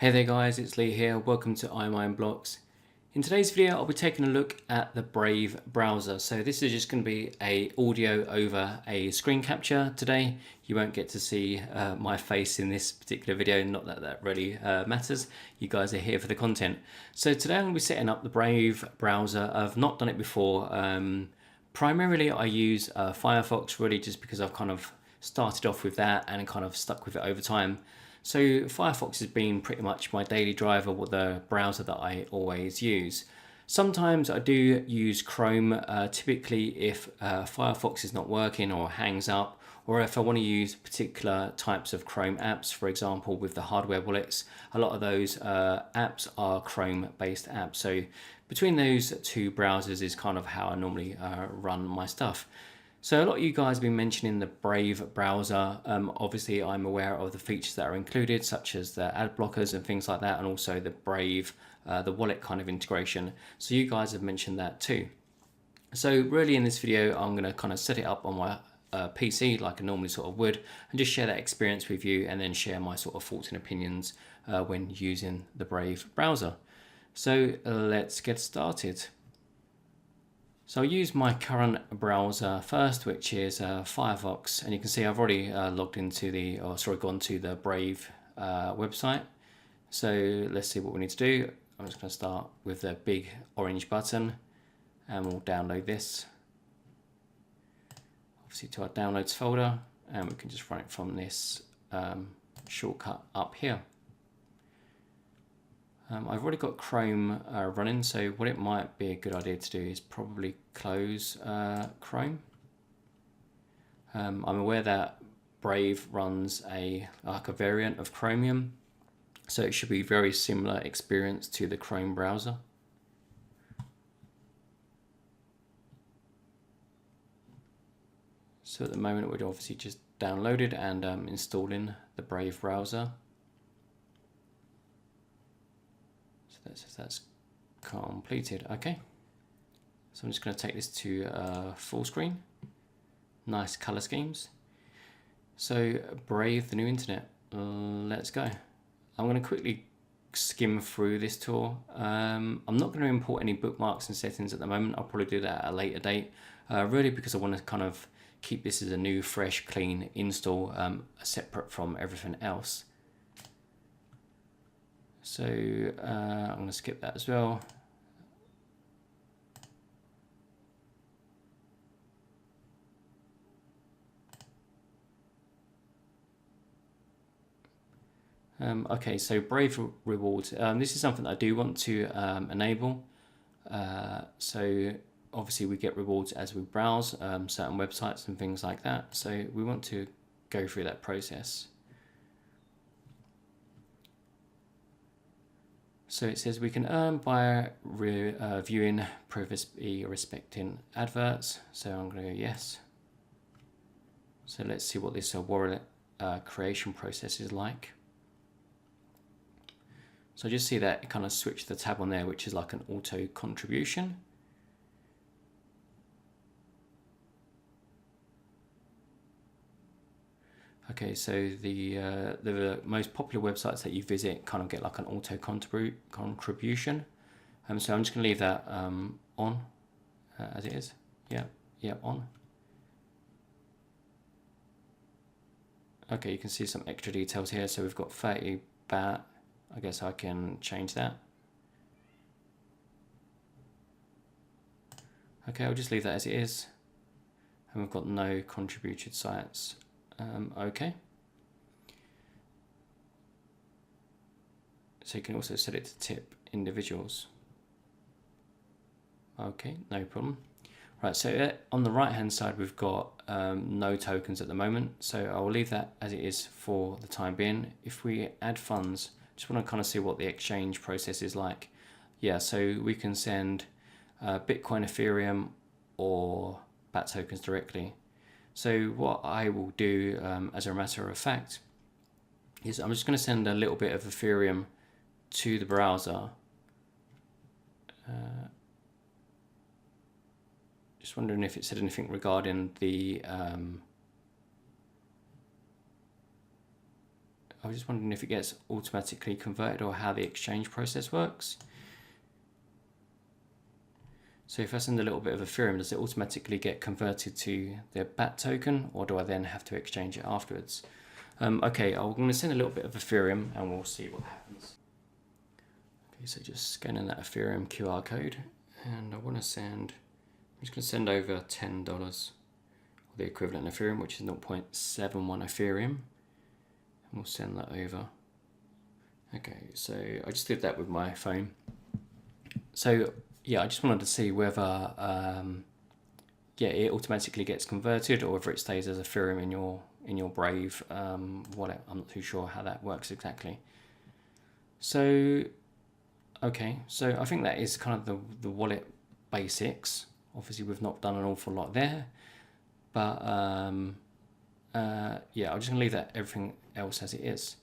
Hey there guys, it's Lee here. Welcome to iMindBlocks. In today's video, I'll be taking a look at the Brave browser. So this is just going to be a audio over a screen capture today. You won't get to see my face in this particular video, not that that really matters. You guys are here for the content. So today I'm going to be setting up the Brave browser. I've not done it before. Primarily I use Firefox really just because I've kind of started off with that and kind of stuck with it over time. So Firefox has been pretty much my daily driver with the browser that I always use. Sometimes I do use Chrome, typically if Firefox is not working or hangs up, or if I want to use particular types of Chrome apps, for example with the hardware wallets. A lot of those apps are Chrome based apps. So between those two browsers is kind of how I normally run my stuff. So a lot of you guys have been mentioning the Brave browser. Obviously I'm aware of the features that are included, such as the ad blockers and things like that, and also the Brave, the wallet kind of integration. So you guys have mentioned that too. So really in this video, I'm going to kind of set it up on my PC like I normally sort of would, and just share that experience with you, and then share my sort of thoughts and opinions when using the Brave browser. So let's get started. So I'll use my current browser first, which is Firefox, and you can see I've already logged into gone to the Brave website. So let's see what we need to do. I'm just going to start with the big orange button, and we'll download this. Obviously to our downloads folder, and we can just run it from this shortcut up here. I've already got Chrome running, so what it might be a good idea to do is probably close Chrome. I'm aware that Brave runs like a variant of Chromium, so it should be very similar experience to the Chrome browser. So at the moment we're obviously just downloaded and installing the Brave browser. That's completed. Okay, so I'm just going to take this to full screen. Nice color schemes. So Brave, the new internet. Let's go. I'm going to quickly skim through this tour. I'm not going to import any bookmarks and settings at the moment. I'll probably do that at a later date, really because I want to kind of keep this as a new, fresh, clean install, separate from everything else. So I'm going to skip that as well. Okay, so Brave rewards. This is something that I do want to enable. So obviously we get rewards as we browse certain websites and things like that. So we want to go through that process. So it says we can earn by viewing privacy respecting adverts. So I'm going to go yes. So let's see what this wallet creation process is like. So I just see that it kind of switched the tab on there, which is like an auto contribution. Okay, so the most popular websites that you visit kind of get like an auto contribution. So I'm just going to leave that on as it is. Yeah, on. Okay, you can see some extra details here. So we've got 30 baht. I guess I can change that. Okay, I'll just leave that as it is. And we've got no contributed sites. Okay. So you can also set it to tip individuals. Okay, no problem. Right, so on the right hand side we've got no tokens at the moment, so I will leave that as it is for the time being. If we add funds, just want to kind of see what the exchange process is like. Yeah, so we can send Bitcoin, Ethereum, or BAT tokens directly. So what I will do as a matter of fact is I'm just going to send a little bit of Ethereum to the browser. Just wondering if it said anything regarding the I was just wondering if it gets automatically converted or how the exchange process works. So if I send a little bit of Ethereum, does it automatically get converted to the BAT token, or do I then have to exchange it afterwards? Okay, I'm going to send a little bit of Ethereum and we'll see what happens. Okay, so just scanning that Ethereum QR code, and I want to send, I'm just going to send over $10, or the equivalent Ethereum, which is 0.71 Ethereum, and we'll send that over. Okay, so I just did that with my phone. So yeah, I just wanted to see whether yeah, it automatically gets converted or whether it stays as Ethereum in your Brave wallet. I'm not too sure how that works exactly. So okay, so I think that is kind of the wallet basics. Obviously we've not done an awful lot there, but yeah, I'm just gonna leave that everything else as it is.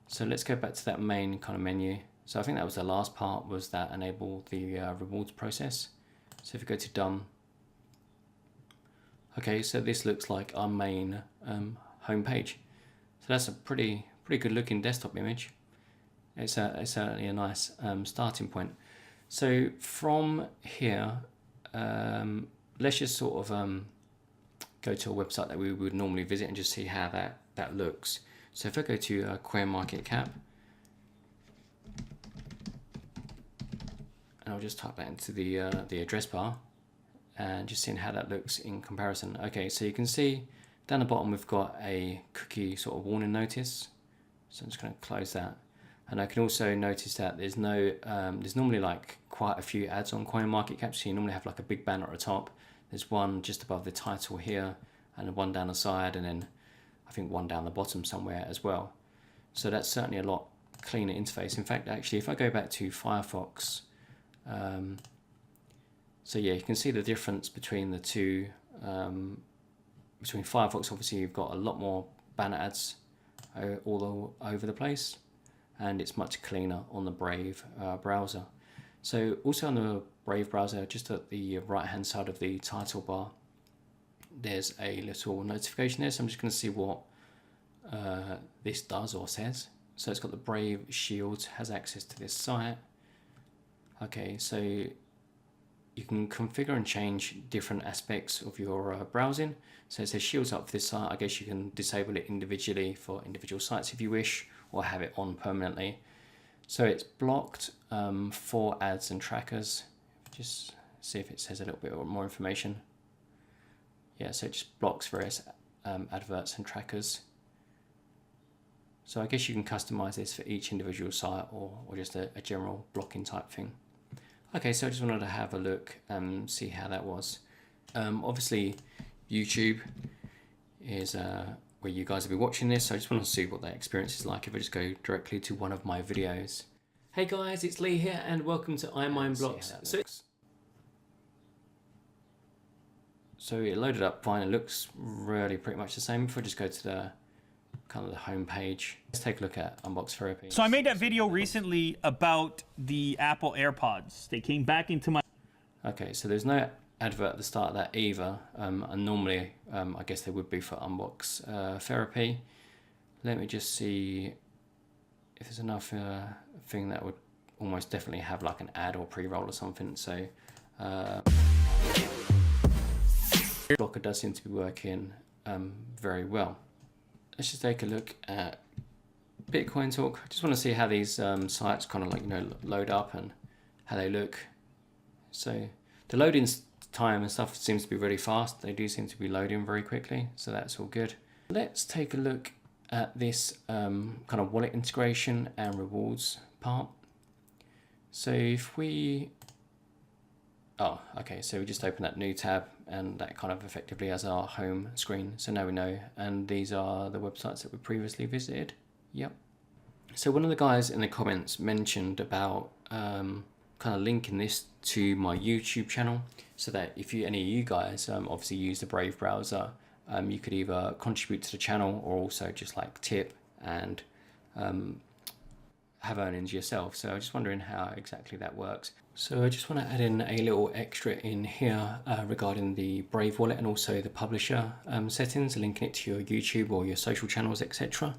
So let's go back to that main kind of menu. So I think that was the last part, was that enable the rewards process. So if we go to done. Okay, so this looks like our main home page. So that's a pretty good looking desktop image. It's certainly a nice starting point. So from here, let's just sort of go to a website that we would normally visit and just see how that looks. So if I go to CoinMarketCap, and I'll just type that into the address bar and just seeing how that looks in comparison. Okay, so you can see down the bottom we've got a cookie sort of warning notice. So I'm just going to close that. And I can also notice that there's no, there's normally like quite a few ads on CoinMarketCap. So you normally have like a big banner at the top. There's one just above the title here, and one down the side, and then I think one down the bottom somewhere as well. So that's certainly a lot cleaner interface. In fact, actually, if I go back to Firefox, so yeah, you can see the difference between the two. Between Firefox, obviously you've got a lot more banner ads all over the place, and it's much cleaner on the Brave browser. So also on the Brave browser, just at the right hand side of the title bar, there's a little notification there. So I'm just going to see what this does or says. So it's got the Brave Shield, has access to this site. Okay, so you can configure and change different aspects of your browsing. So it says shields up for this site. I guess you can disable it individually for individual sites if you wish, or have it on permanently. So it's blocked for ads and trackers. Just see if it says a little bit more information. Yeah, so it just blocks various adverts and trackers. So I guess you can customize this for each individual site, or just a general blocking type thing. Okay, so I just wanted to have a look and see how that was. Obviously, YouTube is where you guys will be watching this, so I just want to see what that experience is like if I just go directly to one of my videos. Hey guys, it's Lee here, and welcome to iMindBlocks. So it loaded up fine. It looks really pretty much the same. If I just go to the kind of the home page, let's take a look at Unbox Therapy. So I made that video recently about the Apple AirPods. They came back into my... Okay, so there's no advert at the start of that either, and normally I guess there would be for Unbox Therapy. Let me just see if there's enough thing that would almost definitely have like an ad or pre-roll or something. So blocker does seem to be working very well. Let's just take a look at Bitcoin Talk. I just want to see how these sites kind of like, load up and how they look. So the loading time and stuff seems to be really fast. They do seem to be loading very quickly, so that's all good. Let's take a look at this kind of wallet integration and rewards part. So if we, okay, so we just open that new tab, and that kind of effectively has our home screen. So now we know, and these are the websites that we previously visited. Yep. So one of the guys in the comments mentioned about kind of linking this to my YouTube channel, so that if any of you guys obviously use the Brave browser, you could either contribute to the channel or also just like tip and have earnings yourself. So I'm just wondering how exactly that works. So I just want to add in a little extra in here regarding the Brave wallet and also the publisher settings, linking it to your YouTube or your social channels, etc.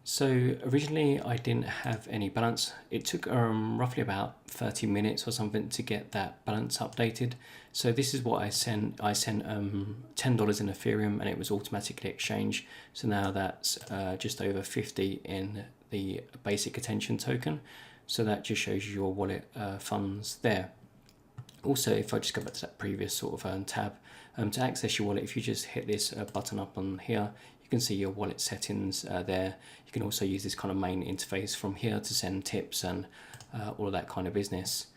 So originally I didn't have any balance. It took roughly about 30 minutes or something to get that balance updated. So this is what I sent. I sent $10 in Ethereum and it was automatically exchanged. So now that's just over 50 in the basic attention token. So that just shows you your wallet funds there. Also, if I just go back to that previous sort of tab, to access your wallet, if you just hit this button up on here, you can see your wallet settings there. You can also use this kind of main interface from here to send tips and all of that kind of business.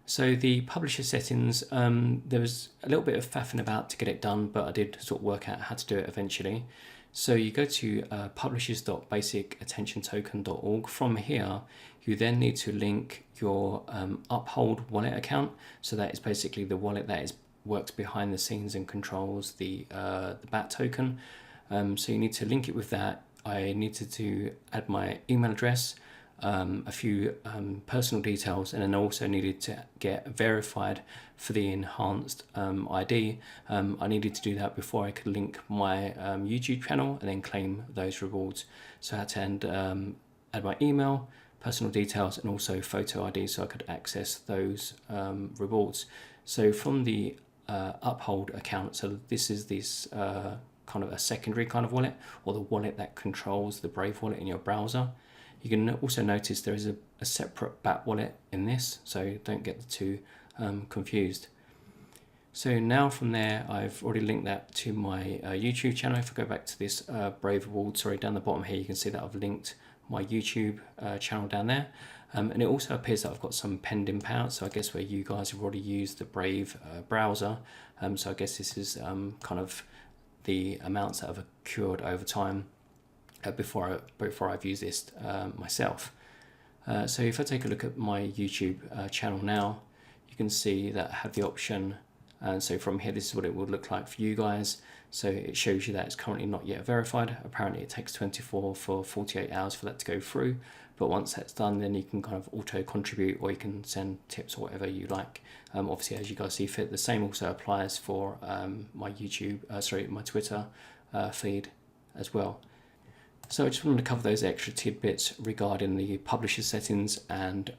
So the publisher settings, there was a little bit of faffing about to get it done, but I did sort of work out how to do it eventually. So you go to publishers.basicattentiontoken.org. From here, you then need to link your Uphold wallet account. So that is basically the wallet that works behind the scenes and controls the BAT token. So you need to link it with that. I needed to add my email address, a few personal details, and then also needed to get verified for the enhanced ID. I needed to do that before I could link my YouTube channel and then claim those rewards. So I had to add my email, personal details, and also photo ID so I could access those rewards. So from the Uphold account, so this is this kind of a secondary kind of wallet, or the wallet that controls the Brave wallet in your browser. You can also notice there is a separate BAT wallet in this, so don't get the two confused. So now from there, I've already linked that to my YouTube channel. If I go back to this Brave reward, sorry, down the bottom here, you can see that I've linked my YouTube channel down there. And it also appears that I've got some pending payouts, so I guess where you guys have already used the Brave browser. So I guess this is kind of the amounts that have accrued over time before I've used this myself. So if I take a look at my YouTube channel now, you can see that I have the option, and so from here this is what it would look like for you guys. So it shows you that it's currently not yet verified. Apparently it takes 24 for 48 hours for that to go through, but once that's done, then you can kind of auto contribute, or you can send tips or whatever you like. Obviously, as you guys see fit. The same also applies for my my Twitter feed as well. So I just wanted to cover those extra tidbits regarding the publisher settings and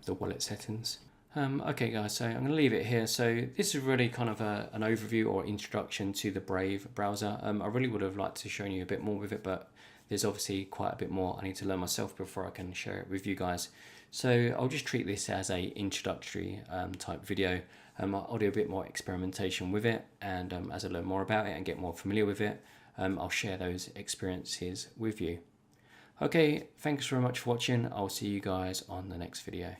the wallet settings. Okay guys, so I'm going to leave it here. So this is really kind of an overview or introduction to the Brave browser. I really would have liked to show you a bit more with it, but there's obviously quite a bit more I need to learn myself before I can share it with you guys. So I'll just treat this as a introductory type video. I'll do a bit more experimentation with it, and as I learn more about it and get more familiar with it, I'll share those experiences with you. Okay, thanks very much for watching. I'll see you guys on the next video.